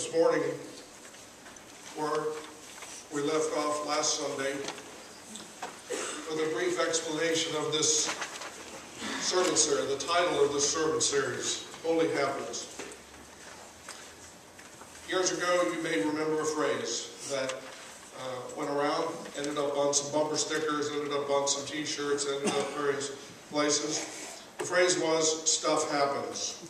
this morning where we left off last Sunday with a brief explanation of this sermon series, the title of this sermon series, Holy Happens. Years ago, you may remember a phrase that went around, ended up on some bumper stickers, ended up on some t-shirts, ended up various places. The phrase was, stuff happens.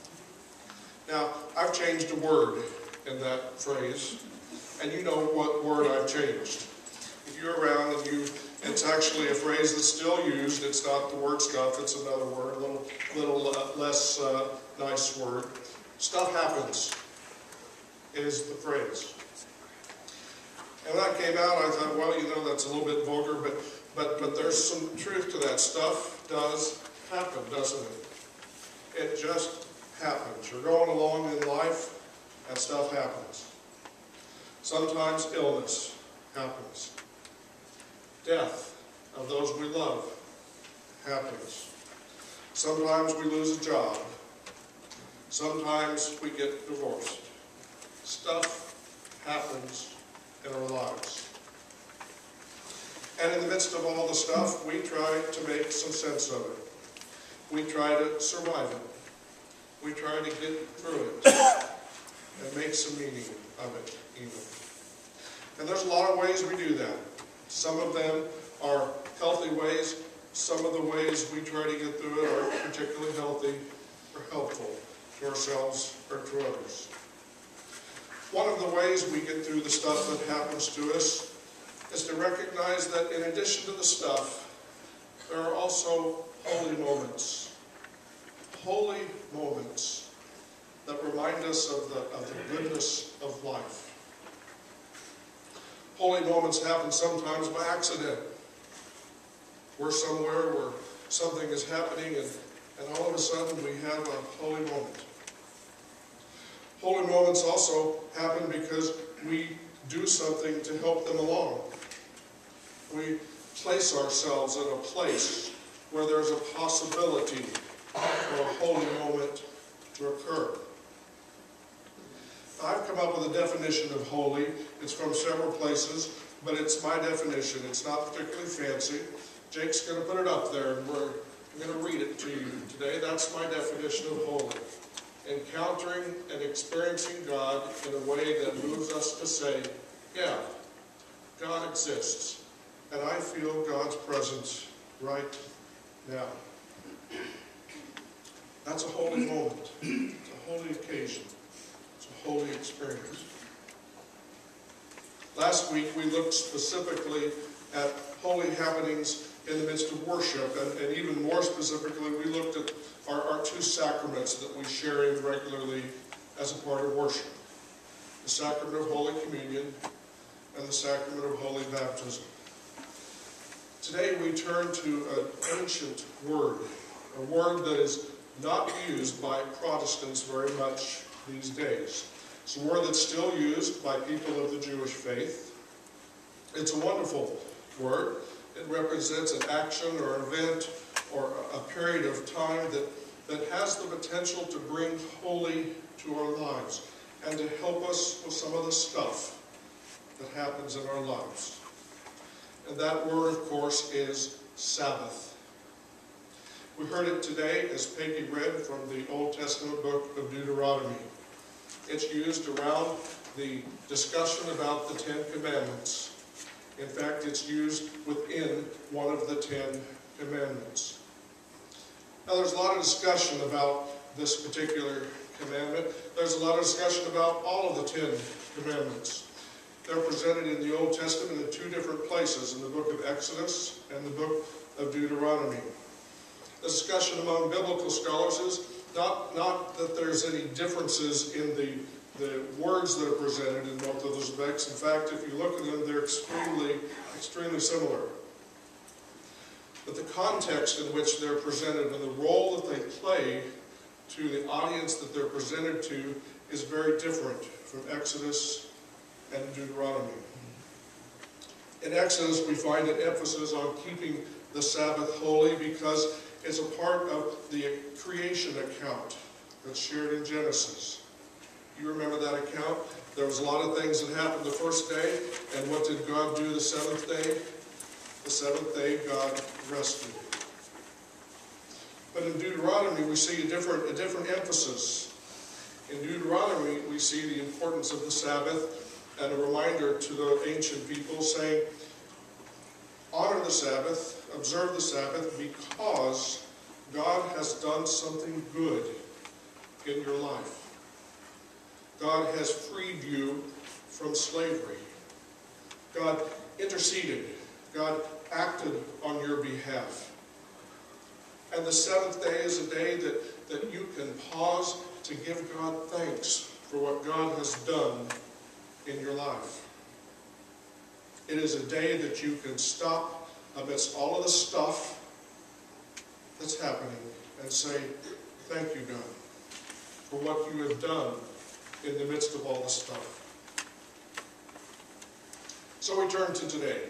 Now, I've changed a word in that phrase, and you know what word I've changed. If you're around and it's actually a phrase that's still used, it's not the word stuff, it's another word, a little less nice word. Stuff happens is the phrase. And when that came out, I thought, well, you know, that's a little bit vulgar, but there's some truth to that. Stuff does happen, doesn't it? It just happens. You're going along in life, and stuff happens. Sometimes illness happens. Death of those we love happens. Sometimes we lose a job. Sometimes we get divorced. Stuff happens in our lives. And in the midst of all the stuff, we try to make some sense of it. We try to survive it. We try to get through it and make some meaning of it, even. And there's a lot of ways we do that. Some of them are healthy ways. Some of the ways we try to get through it are particularly healthy or helpful to ourselves or to others. One of the ways we get through the stuff that happens to us is to recognize that in addition to the stuff, there are also holy moments. Holy moments that remind us of the goodness of life. Holy moments happen sometimes by accident. We're somewhere where something is happening and all of a sudden we have a holy moment. Holy moments also happen because we do something to help them along. We place ourselves in a place where there's a possibility for a holy moment to occur. I've come up with a definition of holy. It's from several places, but it's my definition. It's not particularly fancy. Jake's going to put it up there, and we're going to read it to you today. That's my definition of holy. Encountering and experiencing God in a way that moves us to say, yeah, God exists, and I feel God's presence right now. That's a holy moment. It's a holy occasion. It's a holy experience. Last week we looked specifically at holy happenings in the midst of worship, and even more specifically we looked at our two sacraments that we share in regularly as a part of worship. The sacrament of Holy Communion and the sacrament of Holy Baptism. Today we turn to an ancient word, a word that is not used by Protestants very much these days. It's a word that's still used by people of the Jewish faith. It's a wonderful word. It represents an action or an event or a period of time that has the potential to bring holy to our lives and to help us with some of the stuff that happens in our lives. And that word, of course, is Sabbath. We heard it today as Peggy read from the Old Testament book of Deuteronomy. It's used around the discussion about the Ten Commandments. In fact, it's used within one of the Ten Commandments. Now, there's a lot of discussion about this particular commandment. There's a lot of discussion about all of the Ten Commandments. They're presented in the Old Testament in two different places, in the book of Exodus and the book of Deuteronomy. The discussion among biblical scholars is not that there's any differences in the words that are presented in both of those books. In fact, if you look at them, they're extremely similar. But the context in which they're presented and the role that they play to the audience that they're presented to is very different from Exodus and Deuteronomy. In Exodus, we find an emphasis on keeping the Sabbath holy because it's a part of the creation account that's shared in Genesis. You remember that account? There was a lot of things that happened the first day, and what did God do the seventh day? The seventh day, God rested. But in Deuteronomy, we see a different emphasis. In Deuteronomy, we see the importance of the Sabbath and a reminder to the ancient people saying, honor the Sabbath, observe the Sabbath, because God has done something good in your life. God has freed you from slavery. God interceded. God acted on your behalf. And the seventh day is a day that you can pause to give God thanks for what God has done in your life. It is a day that you can stop amidst all of the stuff that's happening and say, thank you, God, for what you have done in the midst of all the stuff. So we turn to today,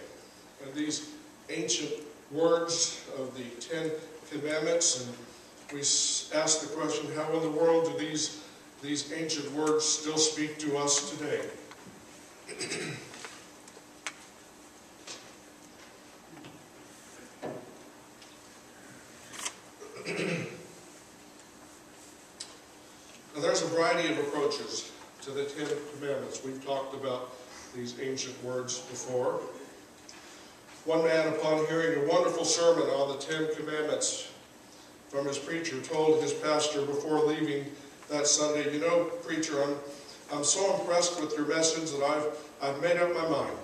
and these ancient words of the 10 Commandments, and we ask the question, how in the world do these ancient words still speak to us today? Now, there's a variety of approaches to the 10 Commandments. We've talked about these ancient words before. One man, upon hearing a wonderful sermon on the 10 Commandments from his preacher, told his pastor before leaving that Sunday, you know, preacher, I'm so impressed with your message that I've made up my mind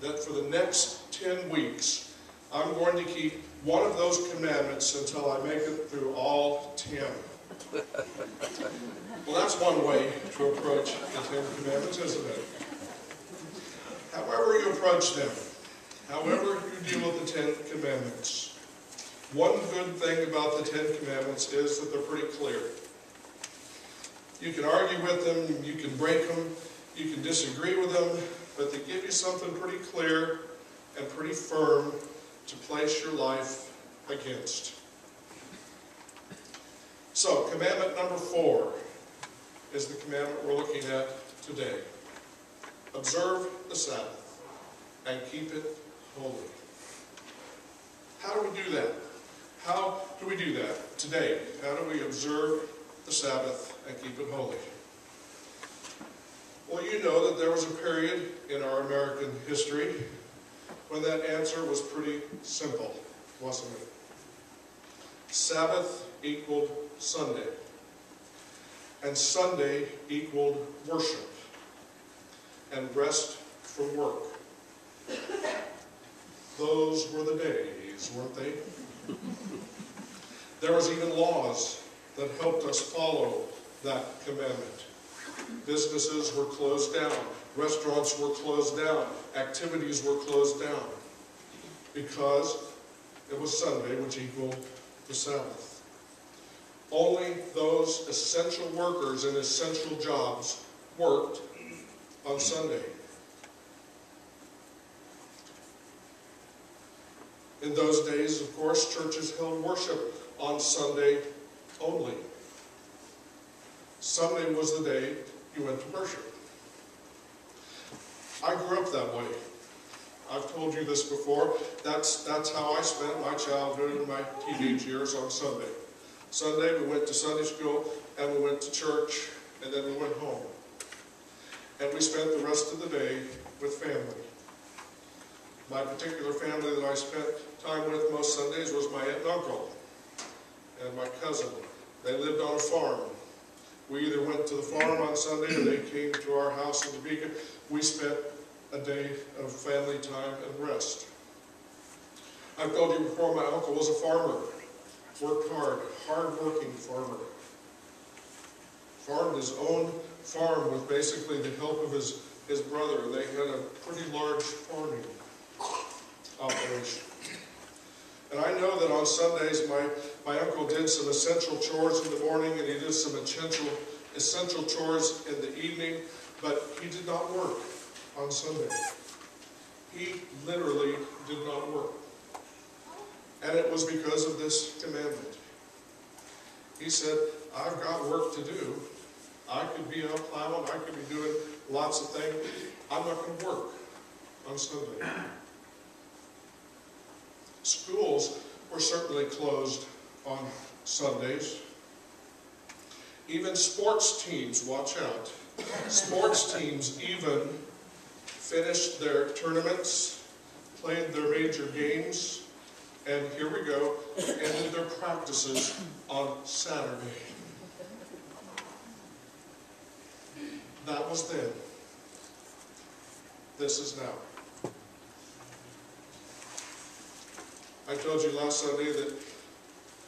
that for the next 10 weeks, I'm going to keep one of those commandments until I make it through all 10. Well, that's one way to approach the 10 Commandments, isn't it? However you approach them, however you deal with the 10 Commandments, one good thing about the 10 Commandments is that they're pretty clear. You can argue with them, you can break them, you can disagree with them, but they give you something pretty clear and pretty firm to place your life against. So, commandment number 4 is the commandment we're looking at today. Observe the Sabbath and keep it holy. How do we do that? How do we do that today? How do we observe the Sabbath and keep it holy? Well, you know that there was a period in our American history when that answer was pretty simple, wasn't it? Sabbath equaled Sunday, and Sunday equaled worship and rest from work. Those were the days, weren't they? There was even laws that helped us follow that commandment. Businesses were closed down, restaurants were closed down, activities were closed down, because it was Sunday, which equaled the Sabbath. Only those essential workers in essential jobs worked on Sunday. In those days, of course, churches held worship on Sunday only. Sunday was the day you went to worship. I grew up that way. I've told you this before. That's how I spent my childhood and my teenage years on Sunday. Sunday we went to Sunday school and we went to church and then we went home. And we spent the rest of the day with family. My particular family that I spent time with most Sundays was my aunt and uncle and my cousin. They lived on a farm. We either went to the farm on Sunday or they came to our house in Topeka. We spent a day of family time and rest. I've told you before, my uncle was a farmer. Worked hard, hard-working farmer. Farmed his own farm with basically the help of his brother. They had a pretty large farming operation. And I know that on Sundays my uncle did some essential chores in the morning and he did some essential chores in the evening, but he did not work on Sunday. He literally did not work. And it was because of this commandment. He said, I've got work to do, I could be out plowing, I could be doing lots of things. I'm not going to work on Sunday. Schools were certainly closed on Sundays. Even sports teams, watch out, sports teams even finished their tournaments, played their major games, and here we go, ended their practices on Saturday. That was then. This is now. I told you last Sunday that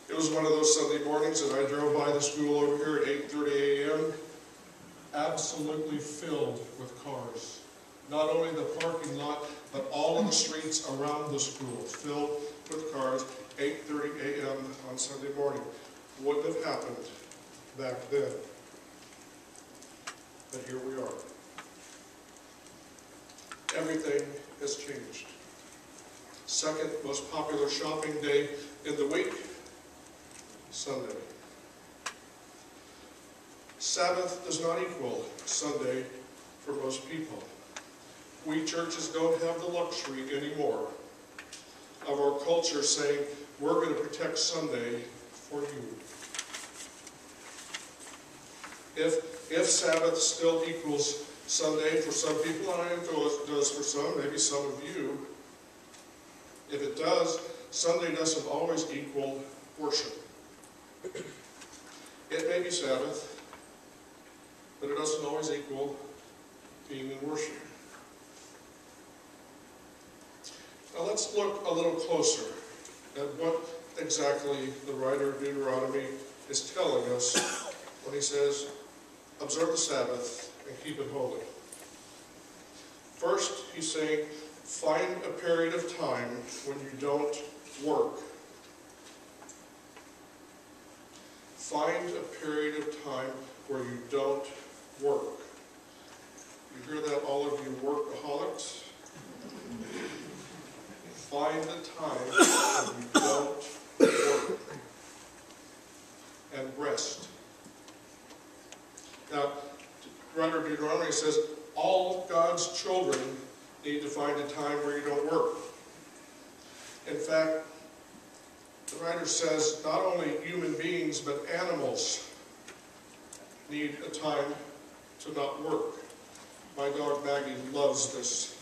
it was one of those Sunday mornings that I drove by the school over here at 8:30 a.m. absolutely filled with cars. Not only the parking lot, but all of the streets around the school filled with cars, 8:30 a.m. on Sunday morning. Wouldn't have happened back then. But here we are. Everything has changed. Second most popular shopping day in the week, Sunday. Sabbath does not equal Sunday for most people. We churches don't have the luxury anymore of our culture saying, we're going to protect Sunday for you. If Sabbath still equals Sunday for some people, and I know it does for some, maybe some of you, if it does, Sunday doesn't always equal worship. It may be Sabbath, but it doesn't always equal being in worship. Now let's look a little closer at what exactly the writer of Deuteronomy is telling us when he says, observe the Sabbath and keep it holy. First, he's saying, find a period of time when you don't work. Find a period of time where you don't work. You hear that, all of you workaholics? Find the time when you don't work and rest. Now, the writer of Deuteronomy says all God's children need to find a time where you don't work. In fact, the writer says not only human beings but animals need a time to not work. My dog Maggie loves this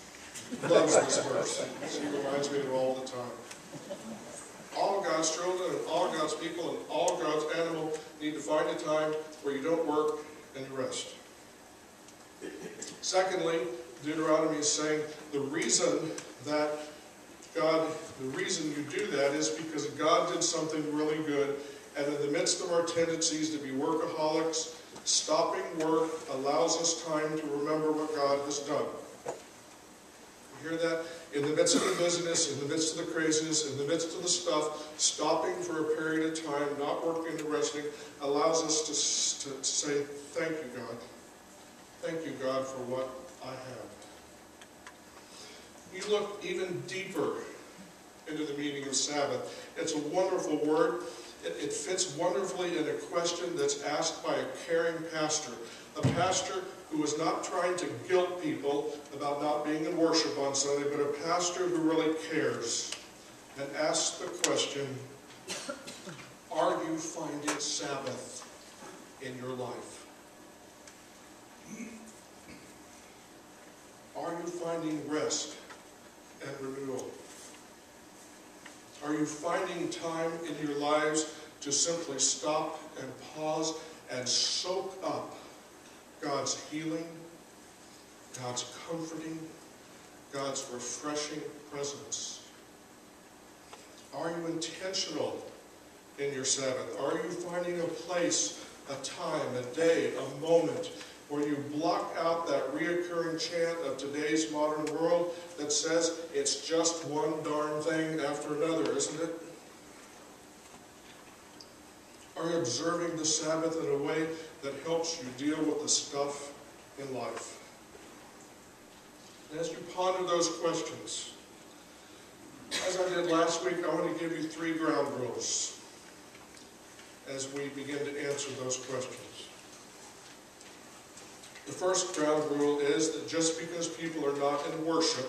verse. She reminds me of it all the time. All God's children and all God's people and all God's animals need to find a time where you don't work and you rest. Secondly, Deuteronomy is saying the reason you do that is because God did something really good, and in the midst of our tendencies to be workaholics, stopping work allows us time to remember what God has done. You hear that? In the midst of the busyness, in the midst of the craziness, in the midst of the stuff, stopping for a period of time, not working and resting, allows us to say, thank you, God. Thank you, God, for what I have. You look even deeper into the meaning of Sabbath. It's a wonderful word. It fits wonderfully in a question that's asked by a caring pastor. A pastor who is not trying to guilt people about not being in worship on Sunday, but a pastor who really cares and asks the question, are you finding Sabbath in your life? Are you finding rest and renewal? Are you finding time in your lives to simply stop and pause and soak up God's healing, God's comforting, God's refreshing presence? Are you intentional in your Sabbath? Are you finding a place, a time, a day, a moment where you block out that reoccurring chant of today's modern world that says it's just one darn thing after another, isn't it? Are you observing the Sabbath in a way that helps you deal with the stuff in life? And as you ponder those questions, as I did last week, I want to give you 3 ground rules as we begin to answer those questions. The first ground rule is that just because people are not in worship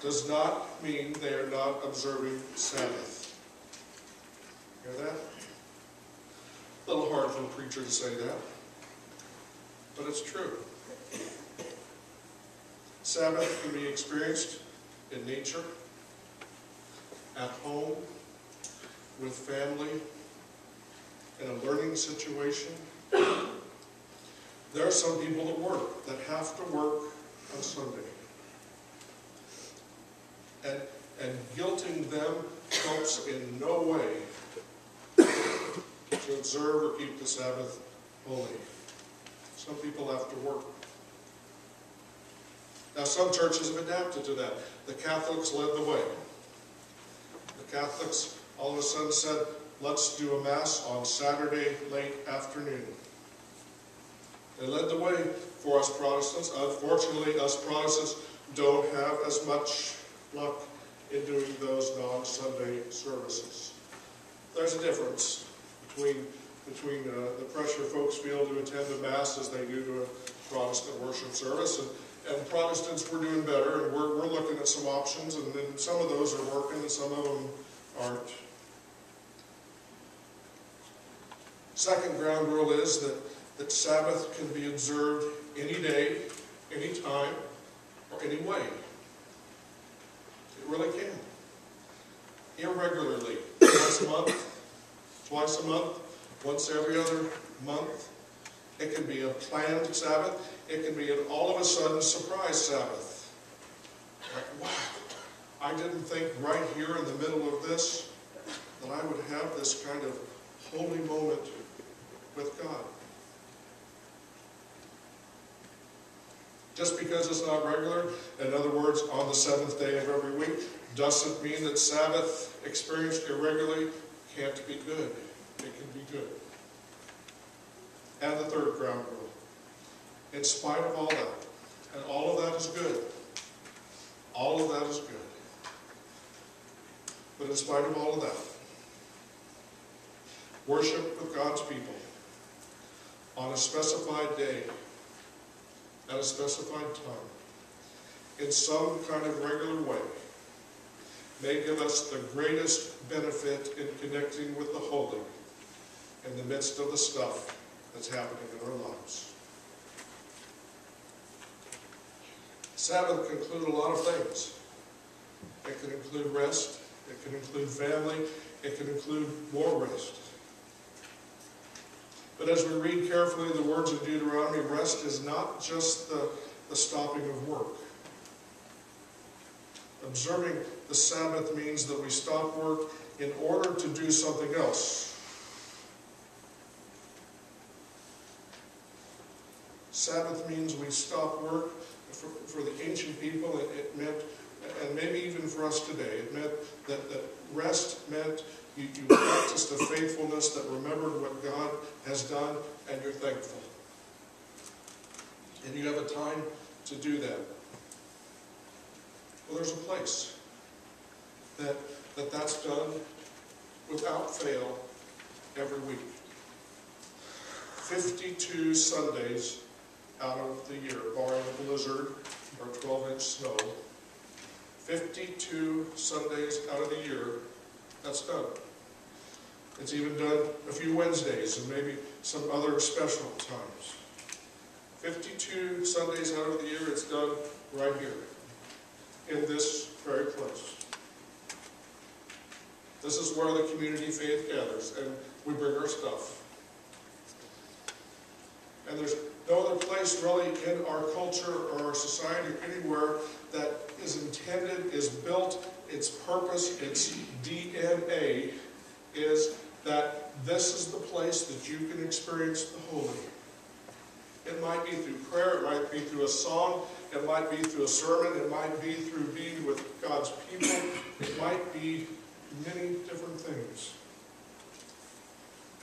does not mean they are not observing Sabbath. Hear that? A little hard for a preacher to say that, but it's true. Sabbath can be experienced in nature, at home, with family, in a learning situation. There are some people at work that have to work on Sunday. And guilting them helps in no way to observe or keep the Sabbath holy. Some people have to work. Now, some churches have adapted to that. The Catholics led the way. The Catholics all of a sudden said, let's do a Mass on Saturday late afternoon. They led the way for us Protestants. Unfortunately, us Protestants don't have as much luck in doing those non-Sunday services. There's a difference between the pressure folks feel to attend a Mass as they do to a Protestant worship service, and Protestants, we're doing better, and we're looking at some options, and then some of those are working and some of them aren't. Second ground rule is that Sabbath can be observed any day, any time, or any way. It really can. Irregularly, once a month, twice a month, once every other month. It can be a planned Sabbath. It can be an all of a sudden surprise Sabbath. Like, wow, I didn't think right here in the middle of this that I would have this kind of holy moment with God. Just because it's not regular, in other words, on the seventh day of every week, doesn't mean that Sabbath experienced irregularly can't be good. It can be good. And the third ground rule. In spite of all that, and all of that is good. All of that is good. But in spite of all of that, worship with God's people on a specified day, at a specified time, in some kind of regular way, may give us the greatest benefit in connecting with the holy in the midst of the stuff that's happening in our lives. Sabbath can include a lot of things. It can include rest. It can include family. It can include more rest. But as we read carefully the words of Deuteronomy, rest is not just the stopping of work. Observing the Sabbath means that we stop work in order to do something else. Sabbath means we stop work. For the ancient people, it meant, and maybe even for us today, it meant that rest meant you practiced a faithfulness that remembered what God has done, and you're thankful. And you have a time to do that. Well, there's a place that's done without fail every week. 52 Sundays out of the year, barring a blizzard or 12-inch snow. 52 Sundays out of the year, that's done. It's even done a few Wednesdays and maybe some other special times. 52 Sundays out of the year, it's done right here, in this very place. This is where the community faith gathers, and we bring our stuff. And there's no other place really in our culture or our society or anywhere that is intended, is built, its purpose, its DNA is that this is the place that you can experience the holy. It might be through prayer, it might be through a song, it might be through a sermon, it might be through being with God's people, it might be many different things.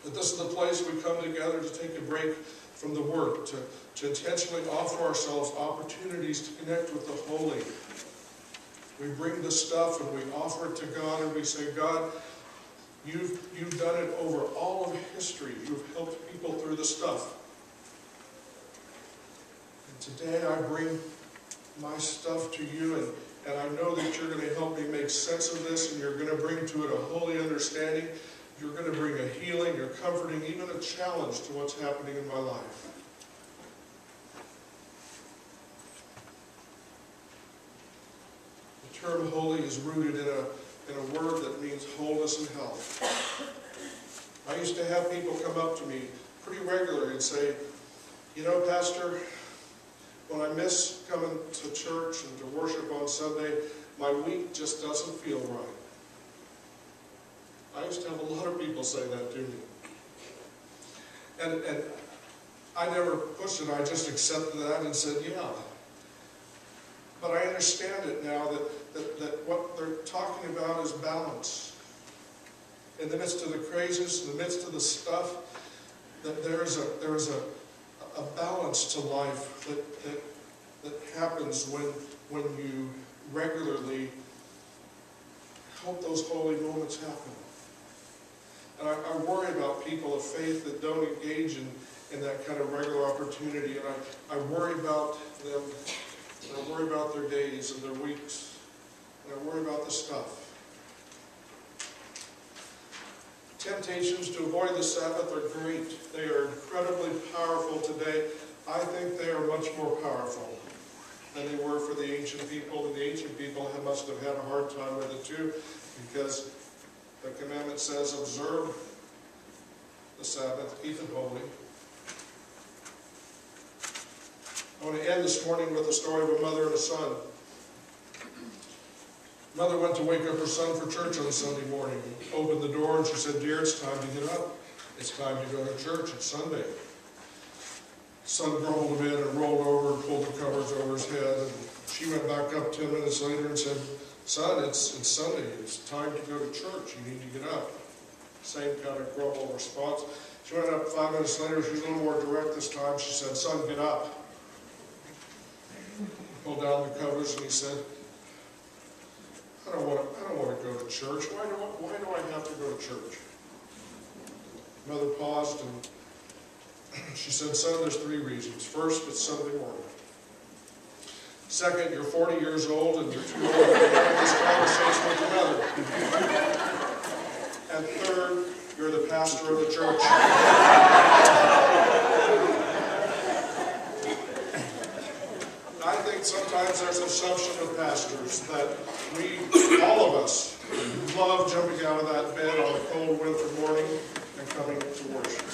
But this is the place we come together to take a break from the work, to intentionally offer ourselves opportunities to connect with the holy. We bring the stuff and we offer it to God and we say, God, you've done it over all of history. You've helped people through the stuff. Today I bring my stuff to you, and I know that you're going to help me make sense of this, and you're going to bring to it a holy understanding. You're going to bring a healing, you're comforting, even a challenge to what's happening in my life. The term holy is rooted in a word that means wholeness and health. I used to have people come up to me pretty regularly and say, you know, Pastor, when I miss coming to church and to worship on Sunday, my week just doesn't feel right. I used to have a lot of people say that to me. And I never pushed it, I just accepted that and said, yeah. But I understand it now that what they're talking about is balance. In the midst of the craziness, in the midst of the stuff, that there is a balance to life that happens when you regularly help those holy moments happen. And I worry about people of faith that don't engage in that kind of regular opportunity, and I worry about them, and I worry about their days and their weeks, and I worry about the stuff. Temptations to avoid the Sabbath are great. They are incredibly powerful today. I think they are much more powerful than they were for the ancient people. And the ancient people must have had a hard time with it too, because the commandment says, observe the Sabbath, keep it holy. I want to end this morning with the story of a mother and a son. Mother went to wake up her son for church on Sunday morning. Opened the door and she said, dear, it's time to get up. It's time to go to church. It's Sunday. Son grumbled a bit and rolled over and pulled the covers over his head. And she went back up 10 minutes later and said, son, it's Sunday. It's time to go to church. You need to get up. Same kind of grumble response. She went up 5 minutes later. She was a little more direct this time. She said, son, get up. Pulled down the covers and he said, I don't want to go to church. Why do I have to go to church? Mother paused and she said, son, there's 3 reasons. First, it's Sunday morning. Second, you're 40 years old and you're too old to have this conversation with your mother. And third, you're the pastor of the church. I think sometimes there's an assumption of pastors that all of us, love jumping out of that bed on a cold winter morning and coming to worship.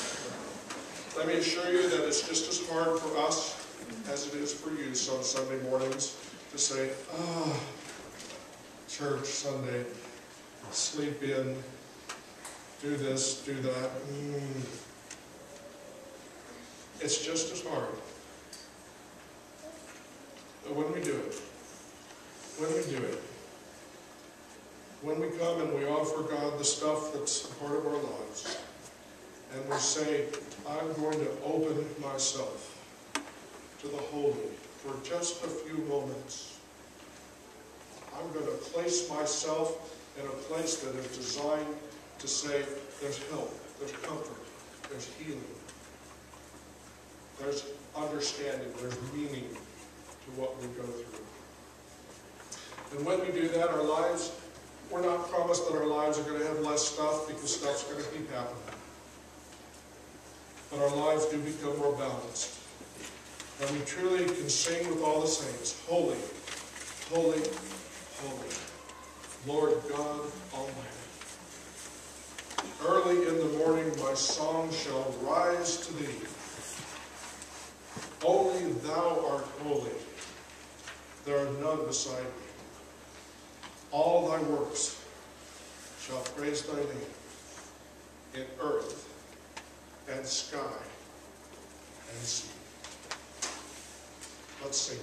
Let me assure you that it's just as hard for us as it is for you some Sunday mornings to say, church, Sunday, sleep in, do this, do that. It's just as hard. But when we do it, when we come and we offer God the stuff that's a part of our lives, and we say, I'm going to open myself to the holy for just a few moments. I'm going to place myself in a place that is designed to say, there's help, there's comfort, there's healing, there's understanding, there's meaning to what we go through. And when we do that, our lives, we're not promised that our lives are going to have less stuff, because stuff's going to keep happening. But our lives do become more balanced. And we truly can sing with all the saints, holy, holy, holy, Lord God Almighty. Early in the morning my song shall rise to thee. Only thou art holy. There are none beside thee. All thy works shall praise thy name in earth and sky and sea. Let's sing it.